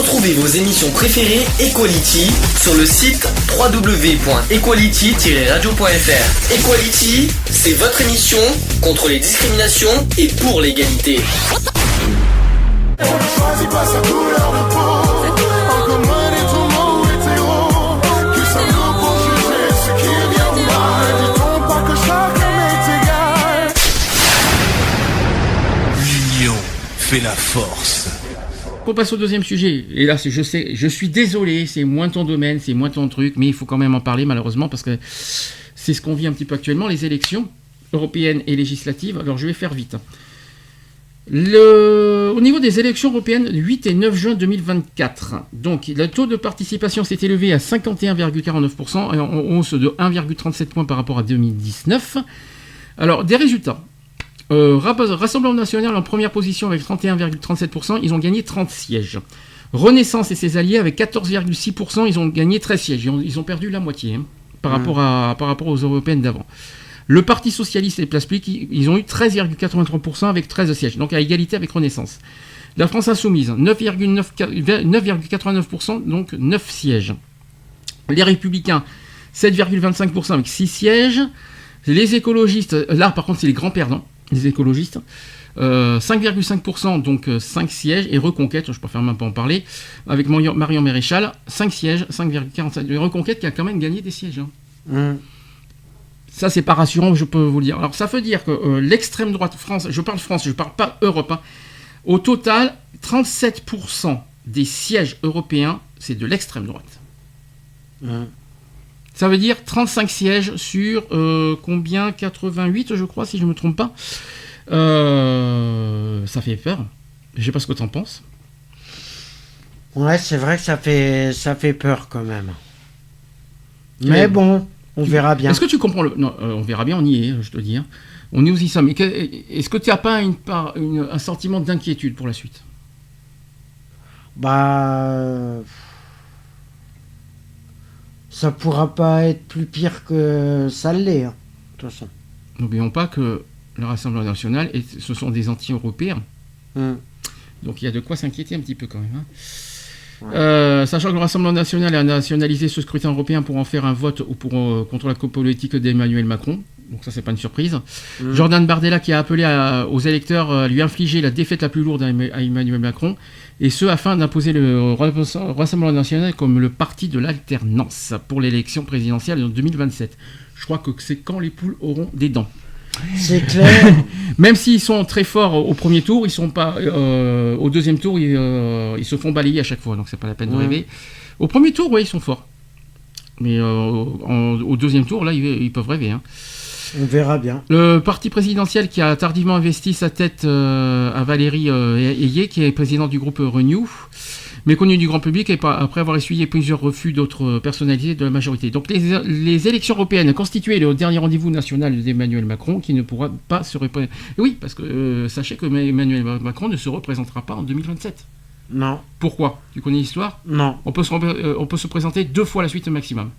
Retrouvez vos émissions préférées Equality sur le site www.equality-radio.fr. Equality, c'est votre émission contre les discriminations et pour l'égalité. On ne choisit pas sa couleur de peau. Encore moins des tourments hétéros. Qui sommes-nous pour juger ce qui est bien ou mal? Dit-on pas que chacun est égal? L'union fait la force. On passe au deuxième sujet. Et là, je sais, je suis désolé, c'est moins ton domaine, c'est moins ton truc, mais il faut quand même en parler malheureusement parce que c'est ce qu'on vit un petit peu actuellement, les élections européennes et législatives. Alors je vais faire vite. Au niveau des élections européennes, 8 et 9 juin 2024, donc le taux de participation s'est élevé à 51,49%, en hausse de 1,37 points par rapport à 2019. Alors, des résultats. Rassemblement national en première position avec 31,37%, ils ont gagné 30 sièges. Renaissance et ses alliés avec 14,6%, ils ont gagné 13 sièges. Ils ont perdu la moitié par rapport aux européennes d'avant. Le Parti Socialiste et les Places Publiques, ils ont eu 13,83% avec 13 sièges, donc à égalité avec Renaissance. La France Insoumise, 9,89%, donc 9 sièges. Les Républicains, 7,25% avec 6 sièges. Les écologistes, là par contre c'est les grands perdants, les écologistes, 5,5%, donc 5 sièges. Et Reconquête, je préfère même pas en parler, avec Marion Maréchal, 5 sièges, 5,45%. Les Reconquête qui a quand même gagné des sièges. Ça, c'est pas rassurant, je peux vous le dire. Alors, ça veut dire que l'extrême droite France, je parle pas Europe, hein, au total, 37% des sièges européens, c'est de l'extrême droite. Ça veut dire 35 sièges sur combien 88, je crois, si je ne me trompe pas. Ça fait peur. Je sais pas ce que tu en penses. Ouais, c'est vrai que ça fait peur quand même. Mais bon... On verra bien. Est-ce que tu comprends Non, on verra bien, on y est, je te dis. Hein. On y sommes. Mais est-ce que tu n'as pas un sentiment d'inquiétude pour la suite? Ça pourra pas être plus pire que ça l'est, hein, de toute façon. N'oublions pas que le Rassemblement national, ce sont des anti-européens. Donc il y a de quoi s'inquiéter un petit peu quand même. Hein. Sachant que le Rassemblement national a nationalisé ce scrutin européen pour en faire un vote contre la politique d'Emmanuel Macron. Donc ça, c'est pas une surprise. Jordan Bardella qui a appelé aux électeurs à lui infliger la défaite la plus lourde à Emmanuel Macron, et ce afin d'imposer le Rassemblement national comme le parti de l'alternance pour l'élection présidentielle en 2027. Je crois que c'est quand les poules auront des dents. C'est clair. Même s'ils sont très forts au premier tour, ils sont pas au deuxième tour, ils se font balayer à chaque fois, donc c'est pas la peine de rêver. Au premier tour, oui, ils sont forts, mais au deuxième tour, là, ils peuvent rêver. Hein. On verra bien. Le parti présidentiel qui a tardivement investi sa tête à Valérie Ayé, qui est président du groupe Renew, méconnu du grand public après avoir essuyé plusieurs refus d'autres personnalités de la majorité. Donc les élections européennes constituaient le dernier rendez-vous national d'Emmanuel Macron qui ne pourra pas se représenter. Oui, parce que sachez que Emmanuel Macron ne se représentera pas en 2027. Non. Pourquoi? Tu connais l'histoire? Non. On peut se présenter 2 fois la suite au maximum.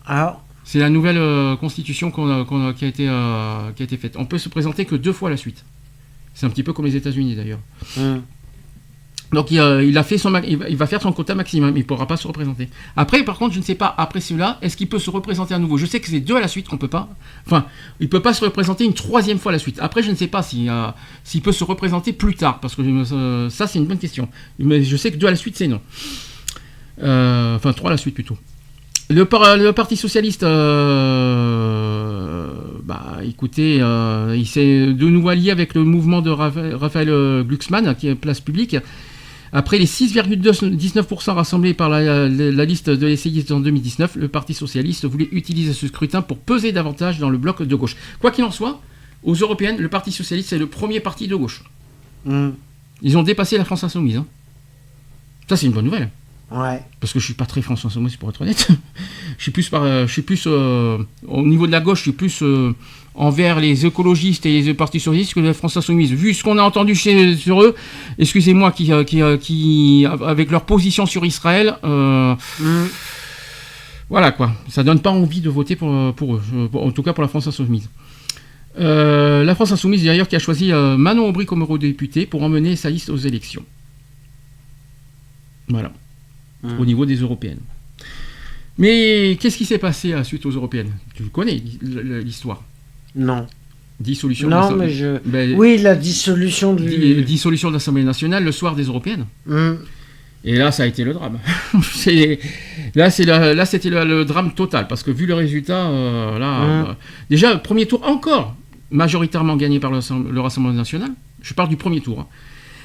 Alors? C'est la nouvelle constitution qui a été faite. On peut se présenter que 2 fois la suite. C'est un petit peu comme les États-Unis d'ailleurs. Donc il va faire son quota maximum, il ne pourra pas se représenter. Après, par contre, je ne sais pas, après cela, est-ce qu'il peut se représenter à nouveau? Je sais que c'est 2 à la suite qu'on peut pas. Enfin, il ne peut pas se représenter une 3e fois à la suite. Après, je ne sais pas s'il peut se représenter plus tard, parce que ça, c'est une bonne question. Mais je sais que 2 à la suite, c'est non. Enfin, 3 à la suite plutôt. Le Parti Socialiste, écoutez, il s'est de nouveau allié avec le mouvement de Raphaël Glucksmann, qui est Place Publique. Après les 6,19% rassemblés par la liste de l'essayiste en 2019, le Parti Socialiste voulait utiliser ce scrutin pour peser davantage dans le bloc de gauche. Quoi qu'il en soit, aux européennes, le Parti Socialiste est le premier parti de gauche. Ils ont dépassé la France Insoumise. Hein. Ça, c'est une bonne nouvelle. Ouais. Parce que je suis pas très France Insoumise, pour être honnête. je suis plus au niveau de la gauche, je suis plus envers les écologistes et les partis socialistes que la France Insoumise. Vu ce qu'on a entendu sur eux, excusez-moi, qui avec leur position sur Israël, voilà quoi, ça donne pas envie de voter pour eux, en tout cas pour la France Insoumise. La France Insoumise d'ailleurs qui a choisi Manon Aubry comme eurodéputée pour emmener sa liste aux élections. Voilà. Au niveau des européennes. Mais qu'est-ce qui s'est passé suite aux européennes? Tu connais l'histoire? Non. Dissolution Non, de mais je... Oui, la dissolution du... Dissolution de l'Assemblée nationale le soir des européennes. Et là, ça a été le drame. Là, c'était le drame total, parce que vu le résultat, déjà, premier tour encore majoritairement gagné par le Rassemblement national. Je parle du premier tour.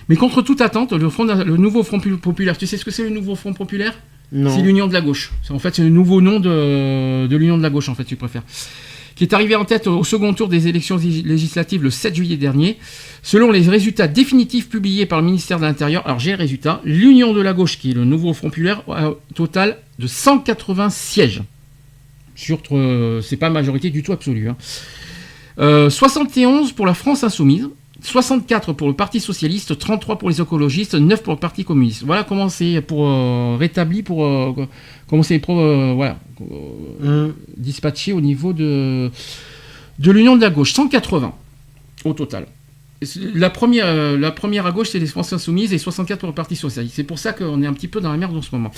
Mais contre toute attente, le nouveau Front populaire, tu sais ce que c'est le nouveau Front populaire? Non. C'est l'Union de la gauche. En fait, c'est le nouveau nom de l'Union de la gauche, en fait, tu préfères. Qui est arrivé en tête au second tour des élections législatives le 7 juillet dernier. Selon les résultats définitifs publiés par le ministère de l'Intérieur, alors j'ai les résultats, l'Union de la gauche, qui est le nouveau Front populaire, a un total de 180 sièges. C'est pas majorité du tout absolue. 71 pour la France insoumise, 64 pour le Parti socialiste, 33 pour les écologistes, 9 pour le Parti communiste. Voilà comment c'est rétabli, comment c'est dispatché au niveau de l'Union de la gauche. 180 au total. La première à gauche, c'est les France insoumises et 64 pour le Parti socialiste. C'est pour ça qu'on est un petit peu dans la merde en ce moment.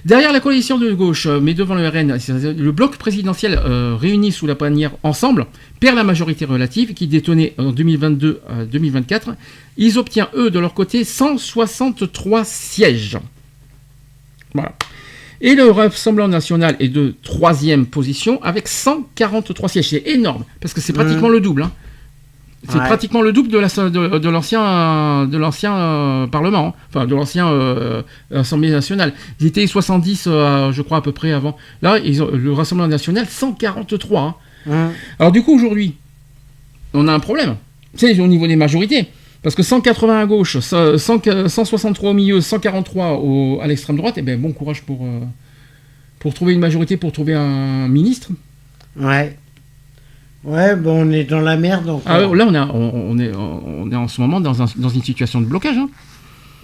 Derrière la coalition de gauche, mais devant le RN, le bloc présidentiel réuni sous la bannière Ensemble perd la majorité relative qui détenait en 2022 à 2024. Ils obtiennent, eux, de leur côté, 163 sièges. Voilà. Et le Rassemblement national est de 3e position avec 143 sièges. C'est énorme, parce que c'est pratiquement le double. C'est pratiquement le double de l'ancien Parlement, enfin de l'ancien Assemblée nationale. Ils étaient 70, je crois, à peu près avant. Là, le Rassemblement national, 143. Alors du coup, aujourd'hui, on a un problème. C'est au niveau des majorités. Parce que 180 à gauche, 163 au milieu, 143 à l'extrême droite, et bon courage pour trouver une majorité, pour trouver un ministre. Ouais, bon, on est dans la merde. Donc là, on est en ce moment dans une situation de blocage.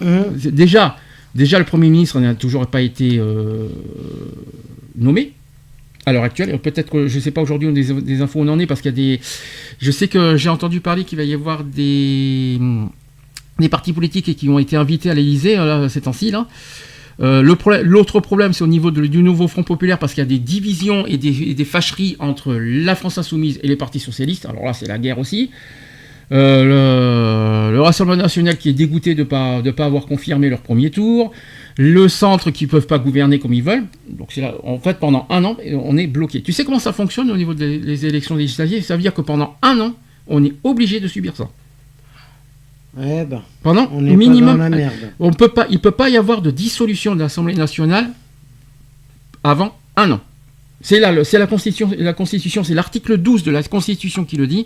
Déjà, le Premier ministre n'a toujours pas été nommé à l'heure actuelle. Peut-être que, je ne sais pas aujourd'hui des infos où on en est, parce qu'il y a des... Je sais que j'ai entendu parler qu'il va y avoir des partis politiques qui ont été invités à l'Élysée ces temps-ci, là. L'autre problème, c'est au niveau du nouveau Front populaire, parce qu'il y a des divisions et des fâcheries entre la France insoumise et les partis socialistes. Alors là, c'est la guerre aussi. Le Rassemblement national qui est dégoûté de pas avoir confirmé leur premier tour. Le centre qui ne peuvent pas gouverner comme ils veulent. Donc c'est là, en fait, pendant un an, on est bloqué. Tu sais comment ça fonctionne au niveau des élections législatives? Ça veut dire que pendant un an, on est obligé de subir ça. Pendant on est minimum, pas dans la merde. Il ne peut pas y avoir de dissolution de l'Assemblée nationale avant un an. C'est la Constitution, c'est l'article 12 de la Constitution qui le dit.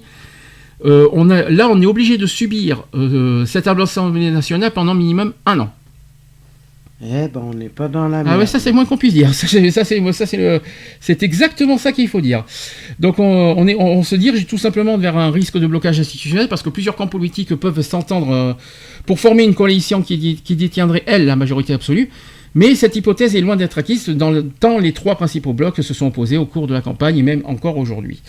On est obligé de subir cette Assemblée nationale pendant minimum un an. On n'est pas dans la merde. Ah ouais, ça c'est moins qu'on puisse dire. C'est exactement ça qu'il faut dire. Donc on se dirige tout simplement vers un risque de blocage institutionnel, parce que plusieurs camps politiques peuvent s'entendre pour former une coalition qui détiendrait, elle, la majorité absolue. Mais cette hypothèse est loin d'être acquise, tant les trois principaux blocs se sont opposés au cours de la campagne et même encore aujourd'hui.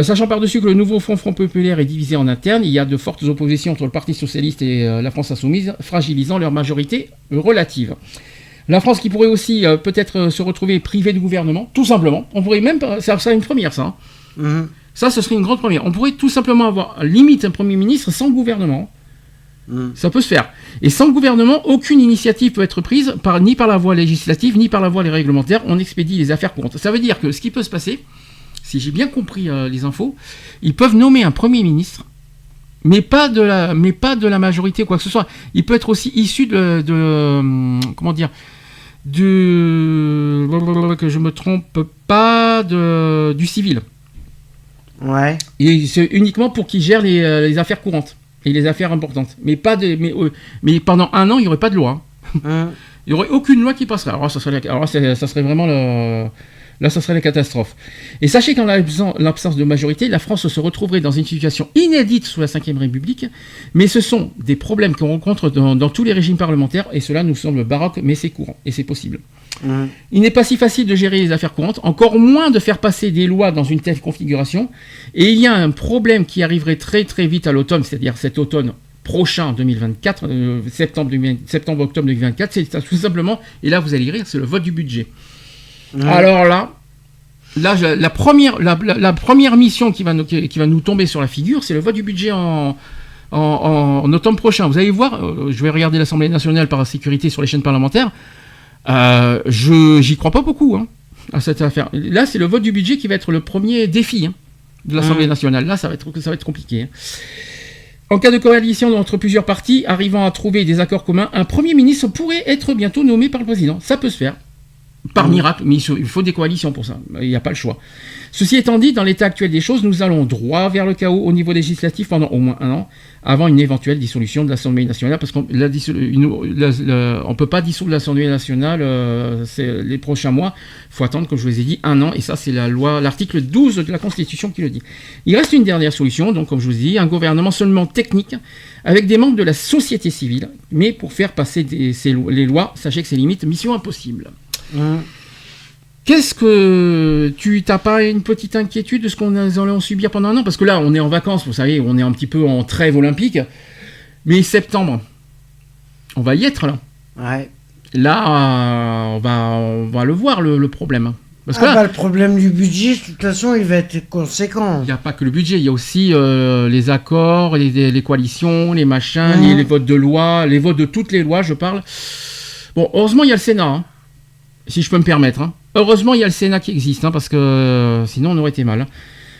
Sachant par-dessus que le nouveau Front populaire est divisé en interne, il y a de fortes oppositions entre le Parti socialiste et la France insoumise, fragilisant leur majorité relative. La France qui pourrait aussi peut-être se retrouver privée de gouvernement, tout simplement. On pourrait même, ça serait une première, ça. Ça, ce serait une grande première. On pourrait tout simplement avoir limite un Premier ministre sans gouvernement. Ça peut se faire. Et sans gouvernement, aucune initiative peut être prise ni par la voie législative, ni par la voie réglementaire. On expédie les affaires courantes. Ça veut dire que ce qui peut se passer, si j'ai bien compris les infos, ils peuvent nommer un Premier ministre, mais pas de la majorité ou quoi que ce soit. Il peut être aussi issu que je me trompe pas, du civil. Ouais. Et c'est uniquement pour qu'il gère les affaires courantes et les affaires importantes. Mais pendant un an, il n'y aurait pas de loi. Il n'y aurait aucune loi qui passerait. Alors ça serait vraiment Là, ça serait la catastrophe. Et sachez qu'en l'absence de majorité, la France se retrouverait dans une situation inédite sous la Ve République, mais ce sont des problèmes qu'on rencontre dans tous les régimes parlementaires, et cela nous semble baroque, mais c'est courant, et c'est possible. Il n'est pas si facile de gérer les affaires courantes, encore moins de faire passer des lois dans une telle configuration, et il y a un problème qui arriverait très très vite à l'automne, c'est-à-dire cet automne prochain 2024, septembre-octobre 2024, c'est tout simplement, et là vous allez y rire, c'est le vote du budget. Alors là, la première mission qui va nous tomber sur la figure, c'est le vote du budget en automne prochain. Vous allez voir, je vais regarder l'Assemblée nationale par sécurité sur les chaînes parlementaires. J'y crois pas beaucoup à cette affaire. Là, c'est le vote du budget qui va être le premier défi de l'Assemblée nationale. Là, ça va être compliqué. En cas de coalition entre plusieurs partis arrivant à trouver des accords communs, un Premier ministre pourrait être bientôt nommé par le président. Ça peut se faire. Par miracle, mais il faut des coalitions pour ça. Il n'y a pas le choix. Ceci étant dit, dans l'état actuel des choses, nous allons droit vers le chaos au niveau législatif pendant au moins un an, avant une éventuelle dissolution de l'Assemblée nationale, parce qu'on ne peut pas dissoudre l'Assemblée nationale les prochains mois. Il faut attendre, comme je vous ai dit, un an, et ça c'est l'article 12 de la Constitution qui le dit. Il reste une dernière solution, donc comme je vous ai dit, un gouvernement seulement technique, avec des membres de la société civile, mais pour faire passer les lois, sachez que c'est limite mission impossible. Qu'est-ce que tu n'as pas une petite inquiétude de ce qu'on allait subir pendant un an? Parce que là, on est en vacances, vous savez, on est un petit peu en trêve olympique. Mais septembre, on va y être là. Ouais. Là, on va le voir, le problème. Parce que là, le problème du budget, de toute façon, il va être conséquent. il n'y a pas que le budget, il y a aussi les accords, les coalitions, les machins, les votes de loi, les votes de toutes les lois, je parle. Bon, heureusement, il y a le Sénat, si je peux me permettre. Heureusement, il y a le Sénat qui existe, parce que sinon, on aurait été mal.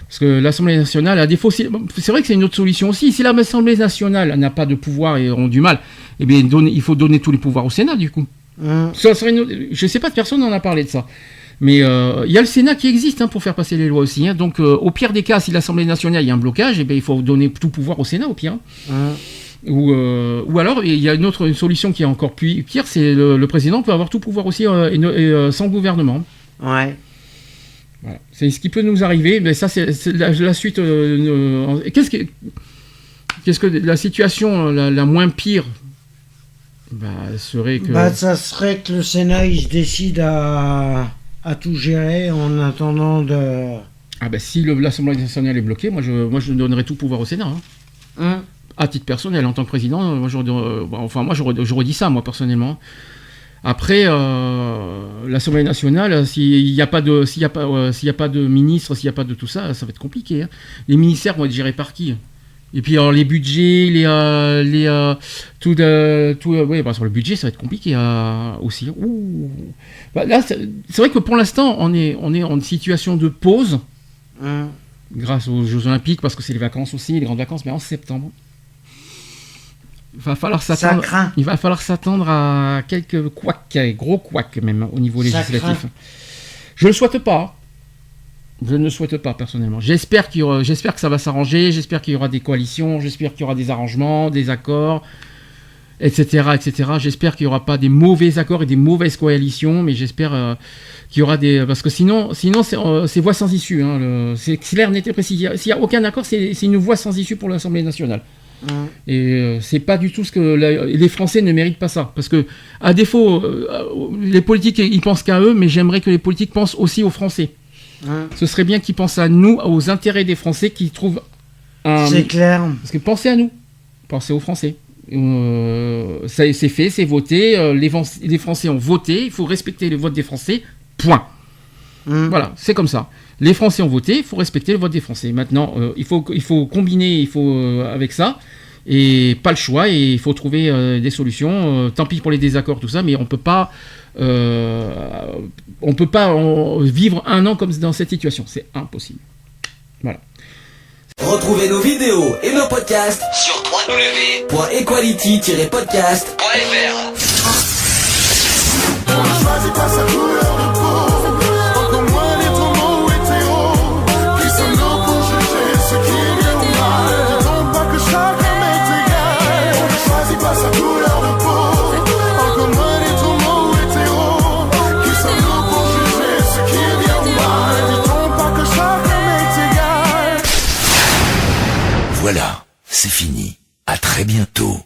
Parce que l'Assemblée nationale, à défaut, c'est vrai que c'est une autre solution aussi. Si l'Assemblée nationale n'a pas de pouvoir et ont du mal, eh bien, il faut donner tous les pouvoirs au Sénat, du coup. Ça serait je ne sais pas, personne n'en a parlé de ça. Mais il y a le Sénat qui existe pour faire passer les lois aussi. Donc, au pire des cas, si l'Assemblée nationale, il y a un blocage, eh bien, il faut donner tout pouvoir au Sénat, au pire. Ou alors, il y a une solution qui est encore pire, c'est le président peut avoir tout pouvoir aussi sans gouvernement. Ouais. Voilà. C'est ce qui peut nous arriver, mais ça c'est la suite. Qu'est-ce que la situation la moins pire serait que. Ça serait que le Sénat il se décide à tout gérer en attendant de. Si l'Assemblée nationale est bloquée, moi je donnerais tout pouvoir au Sénat. À titre personnel, en tant que président, moi j'aurais dit ça, moi personnellement. Après, l'Assemblée nationale, s'il n'y a pas de ministre, s'il n'y a pas de tout ça, ça va être compliqué. Les ministères vont être gérés par qui? Et puis alors, les budgets, sur le budget, ça va être compliqué aussi. Là, c'est vrai que pour l'instant, on est en situation de pause, grâce aux Jeux Olympiques, parce que c'est les vacances aussi, les grandes vacances, mais en septembre. Il va falloir s'attendre à quelques couacs, gros couacs même, au niveau législatif. Je ne le souhaite pas. Je ne le souhaite pas, personnellement. J'espère que ça va s'arranger, j'espère qu'il y aura des coalitions, j'espère qu'il y aura des arrangements, des accords, etc. J'espère qu'il n'y aura pas des mauvais accords et des mauvaises coalitions, mais j'espère qu'il y aura des... Parce que sinon c'est voie sans issue. C'est clair, net et précis. S'il n'y a aucun accord, c'est une voie sans issue pour l'Assemblée nationale. Et c'est pas du tout ce que les Français ne méritent pas ça, parce que à défaut les politiques ils pensent qu'à eux, mais j'aimerais que les politiques pensent aussi aux Français. Ce serait bien qu'ils pensent à nous, aux intérêts des Français, qu'ils trouvent c'est clair, parce que pensez à nous, pensez aux Français. Ça c'est fait, c'est voté, les Français ont voté, il faut respecter le vote des Français, point. Voilà, c'est comme ça. Les Français ont voté, il faut respecter le vote des Français. Maintenant, il faut combiner, avec ça, et pas le choix, et il faut trouver des solutions. Tant pis pour les désaccords, tout ça, mais on peut pas vivre un an comme dans cette situation. C'est impossible. Voilà. Retrouvez nos vidéos et nos podcasts sur www.equality-podcast.fr. Choisis pas sa couleur de peau, encore moins les tourments hétéros. Qui sommes-nous pour juger ce qui est bien ou mal? Disons pas que chacun m'est égal. Choisis pas sa couleur de peau, encore moins les tourments hétéros. Qui sommes-nous pour juger ce qui est bien ou mal? Disons pas que chacun m'est égal. Voilà, c'est fini. À très bientôt.